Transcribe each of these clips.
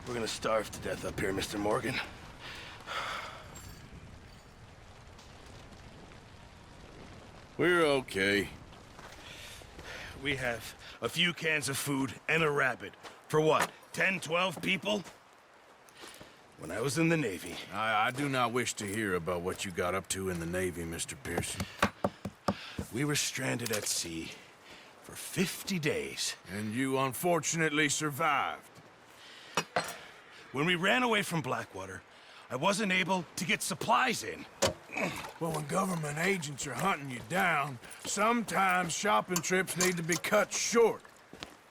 We're gonna starve to death up here, Mr. Morgan. We're okay. We have a few cans of food and a rabbit. For what, 10, 12 people? When I was in the Navy... I do not wish to hear about what you got up to in the Navy, Mr. Pearson. We were stranded at sea for 50 days. And you unfortunately survived. When we ran away from Blackwater, I wasn't able to get supplies in. Well, when government agents are hunting you down, sometimes shopping trips need to be cut short.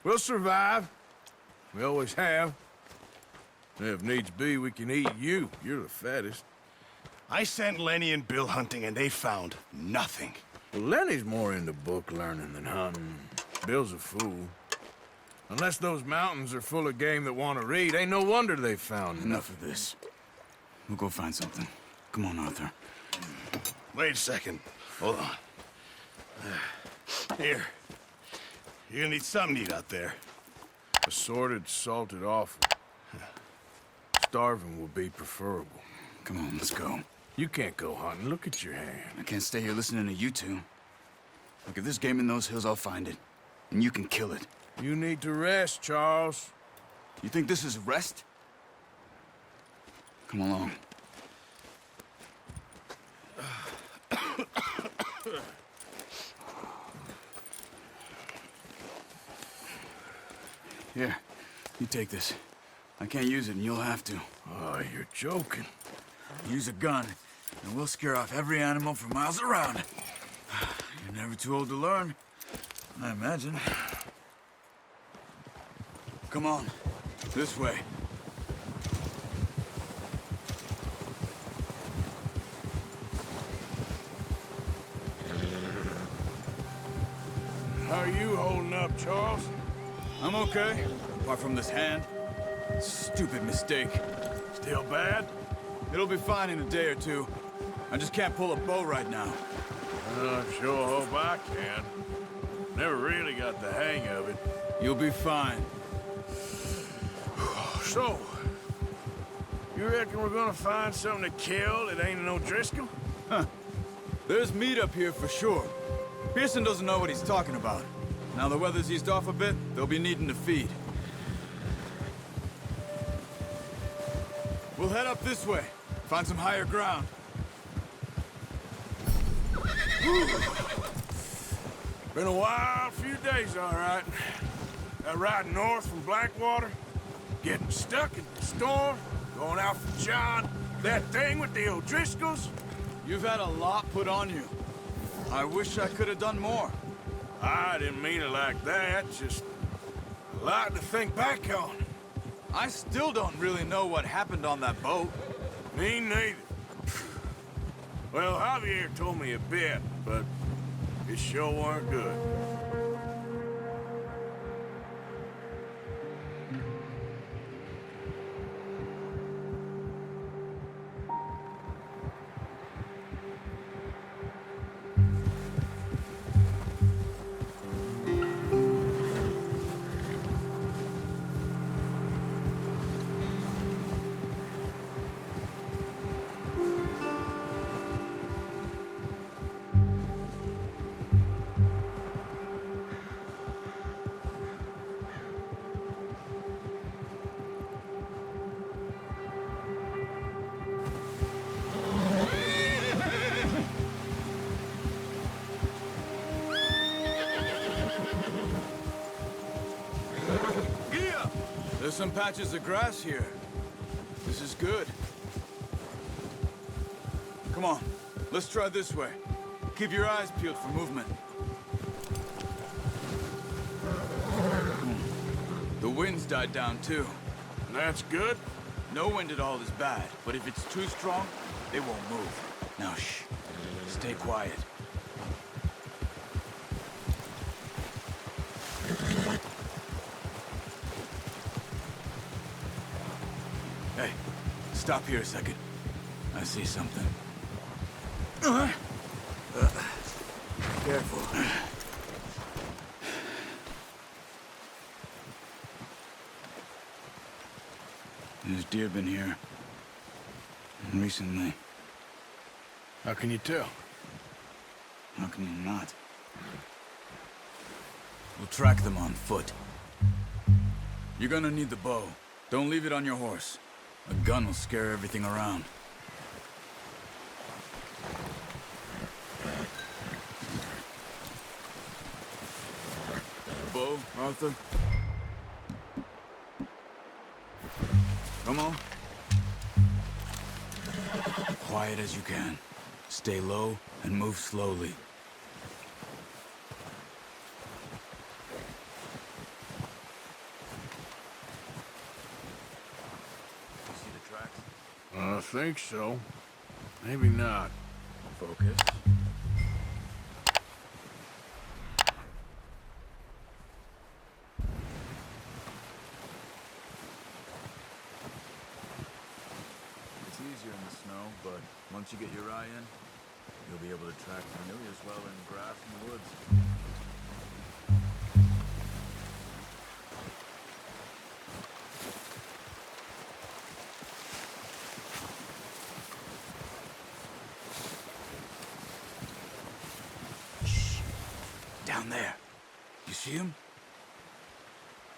We'll survive. We always have. If needs be, we can eat you. You're the fattest. I sent Lenny and Bill hunting, and they found nothing. Well, Lenny's more into book learning than hunting. Bill's a fool. Unless those mountains are full of game that want to read, ain't no wonder they found Enough of this. We'll go find something. Come on, Arthur. Wait a second. Hold on. Here. You're gonna need something to eat out there. Assorted, salted offal. Starving will be preferable. Come on, let's go. You can't go hunting. Look at your hand. I can't stay here listening to you two. Look, if there's game in those hills, I'll find it. And you can kill it. You need to rest, Charles. You think this is rest? Come along. Here, you take this. I can't use it, and you'll have to. Oh, you're joking. Use a gun, and we'll scare off every animal for miles around. You're never too old to learn, I imagine. Come on, this way. How are you holding up, Charles? I'm okay, apart from this hand. Stupid mistake. Still bad? It'll be fine in a day or two. I just can't pull a bow right now. I sure hope I can. Never really got the hang of it. You'll be fine. So, you reckon we're gonna find something to kill that ain't no Driscoll? Huh. There's meat up here for sure. Pearson doesn't know what he's talking about. Now the weather's eased off a bit, they'll be needing to feed. We'll head up this way. Find some higher ground. Been a wild few days, all right. That ride north from Blackwater, getting stuck in the storm, going out for John, that thing with the O'Driscolls. You've had a lot put on you. I wish I could have done more. I didn't mean it like that, just a lot to think back on. I still don't really know what happened on that boat. Me neither. Well, Javier told me a bit, but it sure weren't good. There's some patches of grass here. This is good. Come on, let's try this way. Keep your eyes peeled for movement. The wind's died down too. That's good. No wind at all is bad, but if it's too strong, they won't move. Now shh, stay quiet. Hey, stop here a second. I see something. Careful. deer been here. And recently. How can you tell? How can you not? We'll track them on foot. You're gonna need the bow. Don't leave it on your horse. A gun will scare everything around. Bow, Arthur? Come on. Quiet as you can. Stay low and move slowly. See the tracks? I think so. Maybe not. Focus. It's easier in the snow, but once you get your eye in, you'll be able to track familiars well in grass and woods. Shh. Down there. You see him?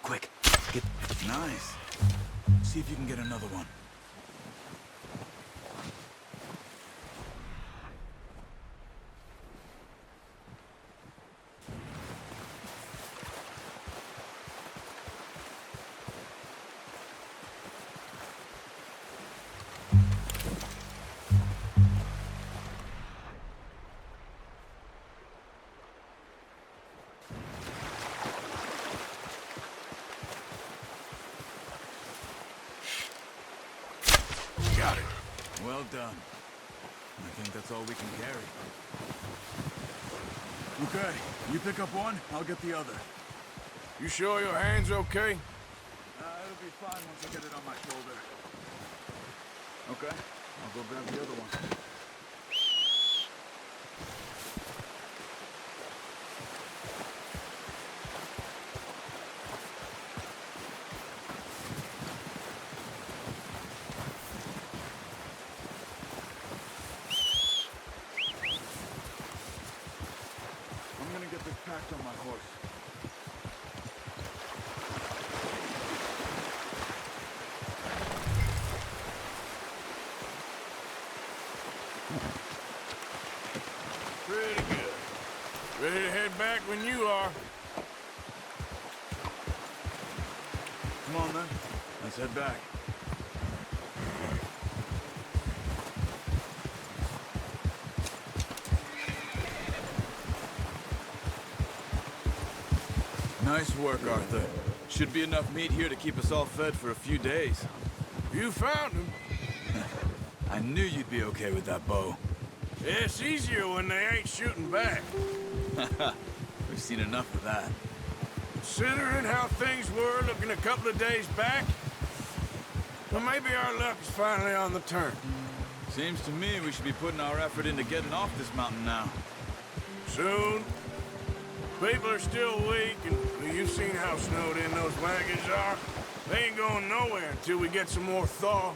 Quick. Get... Nice. See if you can get another one. Got it. Well done. I think that's all we can carry. Okay, you pick up one, I'll get the other. You sure your hand's okay? It'll be fine once I get it on my shoulder. Okay, I'll go grab the other one. I'm gonna get this packed on my horse. Pretty good. Ready to head back when you are. Come on, then. Let's head back. Nice work, Arthur. Should be enough meat here to keep us all fed for a few days. You found him. I knew you'd be okay with that bow. It's easier when they ain't shooting back. We've seen enough of that. Considering how things were looking a couple of days back, well, maybe our luck is finally on the turn. Seems to me we should be putting our effort into getting off this mountain now. Soon. People are still weak, and well, you've seen how snowed in those wagons are. They ain't going nowhere until we get some more thaw.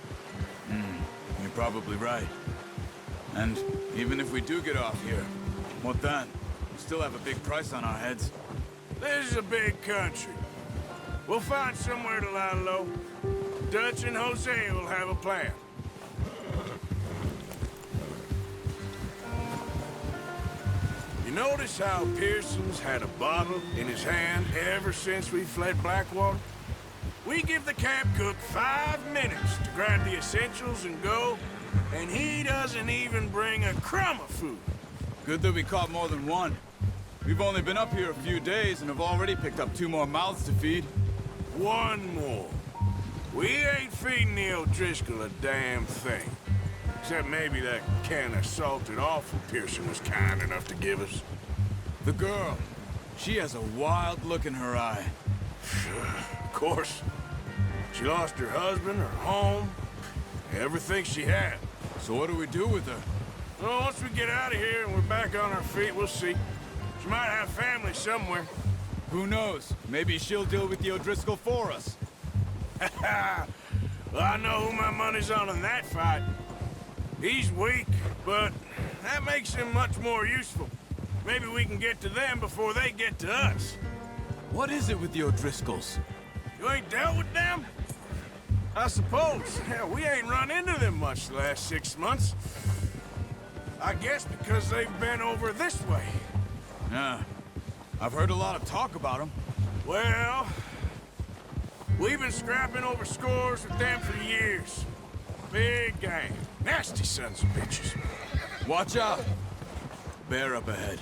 You're probably right. And even if we do get off here, what then? We still have a big price on our heads. This is a big country. We'll find somewhere to lie low. Dutch and Jose will have a plan. You notice how Pearson's had a bottle in his hand ever since we fled Blackwater? We give the camp cook 5 minutes to grab the essentials and go, and he doesn't even bring a crumb of food. Good that we caught more than one. We've only been up here a few days and have already picked up 2 more mouths to feed. One more. We ain't feeding the O'Driscoll a damn thing. Except maybe that can of salted offal Pearson was kind enough to give us. The girl. She has a wild look in her eye. Of course. She lost her husband, her home, everything she had. So what do we do with her? Well, once we get out of here and we're back on our feet, we'll see. She might have family somewhere. Who knows? Maybe she'll deal with the O'Driscoll for us. Well, I know who my money's on in that fight. He's weak, but that makes him much more useful. Maybe we can get to them before they get to us. What is it with the O'Driscolls? You ain't dealt with them? I suppose. Hell, we ain't run into them much the last 6 months. I guess because they've been over this way. Yeah. I've heard a lot of talk about them. Well, we've been scrapping over scores with them for years. Big gang. Nasty sons of bitches. Watch out! Bear up ahead.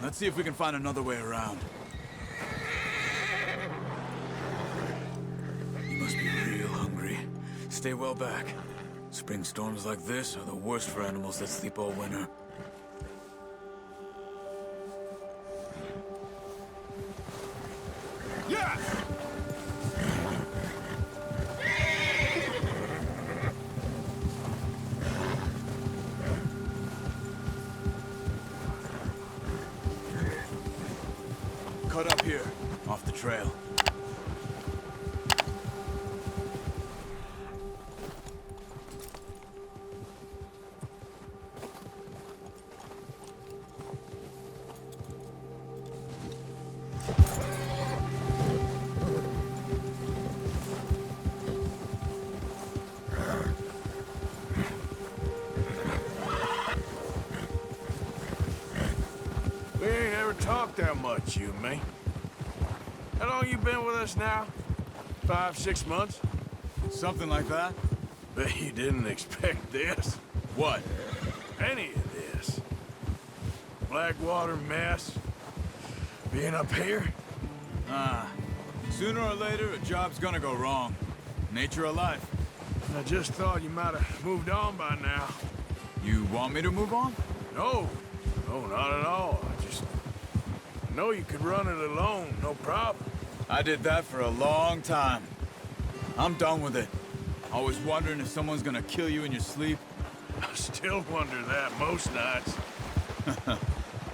Let's see if we can find another way around. You must be real hungry. Stay well back. Spring storms like this are the worst for animals that sleep all winter. Yeah! Cut up here, off the trail. We ain't ever talked that much, you and me. How long you been with us now? 5, 6 months? Something like that? Bet you didn't expect this. What? Any of this. Blackwater mess. Being up here? Sooner or later, a job's gonna go wrong. Nature of life. I just thought you might have moved on by now. You want me to move on? No. No, not at all. I know you could run it alone, no problem. I did that for a long time. I'm done with it. Always wondering if someone's gonna kill you in your sleep. I still wonder that most nights.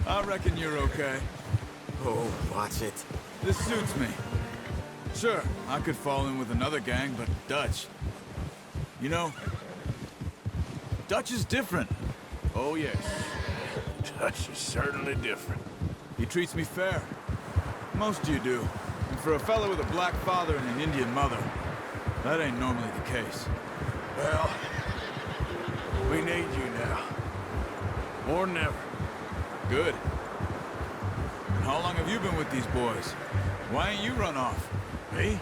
I reckon you're okay. Oh, watch it. This suits me. Sure, I could fall in with another gang, but Dutch... You know, Dutch is different. Oh, yes. Dutch is certainly different. He treats me fair. Most of you do. And for a fellow with a black father and an Indian mother, that ain't normally the case. Well, we need you now. More than ever. Good. And how long have you been with these boys? Why ain't you run off? Me?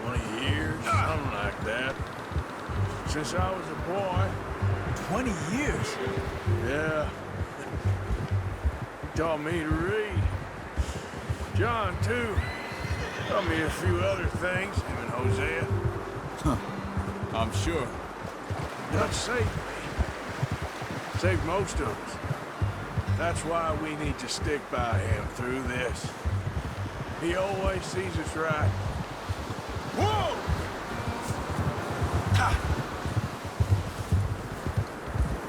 20 years, something like that. Since I was a boy. 20 years? Yeah. He taught me to read. John, too. Taught me a few other things, him and Hosea. I'm sure. Dutch saved me. Saved most of us. That's why we need to stick by him through this. He always sees us right. Whoa!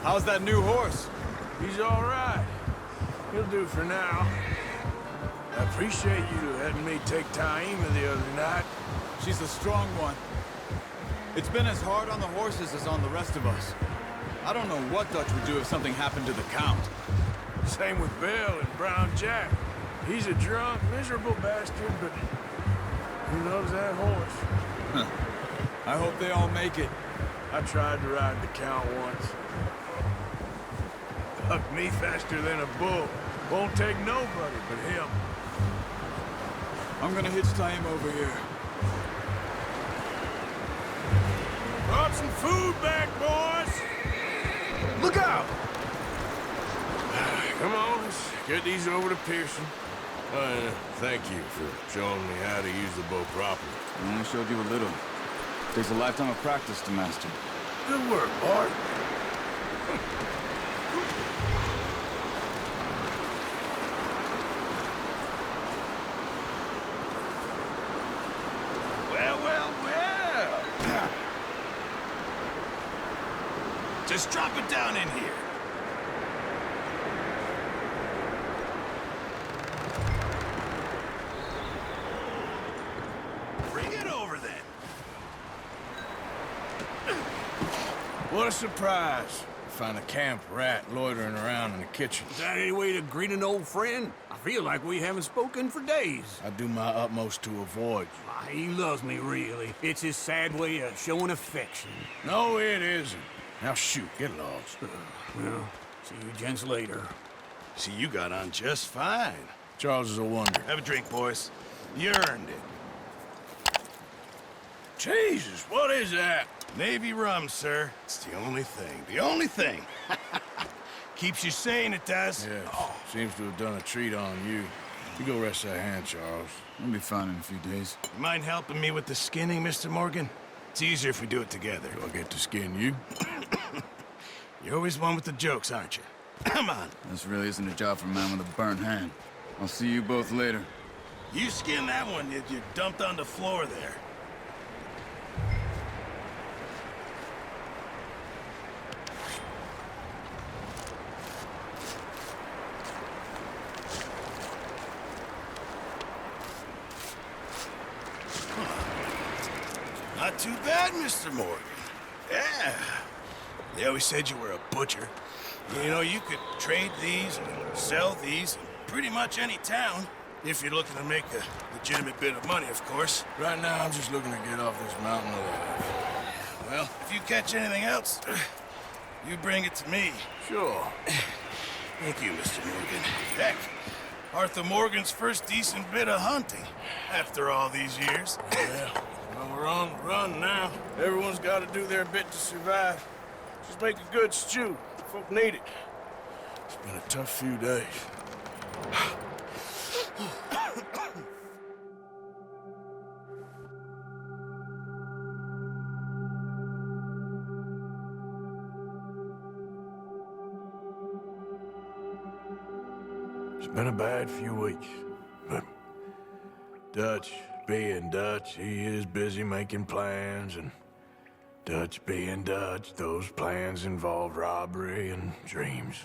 How's that new horse? He's all right. He'll do for now. I appreciate you letting me take Taima the other night. She's a strong one. It's been as hard on the horses as on the rest of us. I don't know what Dutch would do if something happened to the Count. Same with Bill and Brown Jack. He's a drunk, miserable bastard, but he loves that horse. I hope they all make it. I tried to ride the Count once. Bucked me faster than a bull. Won't take nobody but him. I'm gonna hitch Taima over here. Brought some food back, boys! Look out! Come on, let's get these over to Pearson. Thank you for showing me how to use the bow properly. I only showed you a little. Takes a lifetime of practice to master. Good work, Bart. Well, well, well. Just drop it down in here. Bring it over What a surprise. Find a camp rat loitering around in the kitchen. Is that any way to greet an old friend? I feel like we haven't spoken for days. I do my utmost to avoid you. Ah, he loves me, really. It's his sad way of showing affection. No, it isn't. Now shoot, get lost. Well, see you gents later. See, you got on just fine. Charles is a wonder. Have a drink, boys. You earned it. Jesus, what is that? Navy rum, sir. It's the only thing. The only thing. Keeps you sane, it does. Yeah, seems to have done a treat on you. You go rest that hand, Charles. I'll be fine in a few days. You mind helping me with the skinning, Mr. Morgan? It's easier if we do it together. Do I get to skin you? You're always one with the jokes, aren't you? Come on. This really isn't a job for a man with a burnt hand. I'll see you both later. You skin that one you dumped on the floor there. Not too bad, Mr. Morgan. Yeah. They always said you were a butcher. You know, you could trade these and sell these in pretty much any town. If you're looking to make a legitimate bit of money, of course. Right now, I'm just looking to get off this mountain alive. Well, if you catch anything else, you bring it to me. Sure. Thank you, Mr. Morgan. Heck, Arthur Morgan's first decent bit of hunting after all these years. Yeah. Well, we're on the run now. Everyone's got to do their bit to survive. Just make a good stew. Folk need it. It's been a tough few days. It's been a bad few weeks, but Dutch being Dutch, he is busy making plans, and Dutch being Dutch, those plans involve robbery and dreams.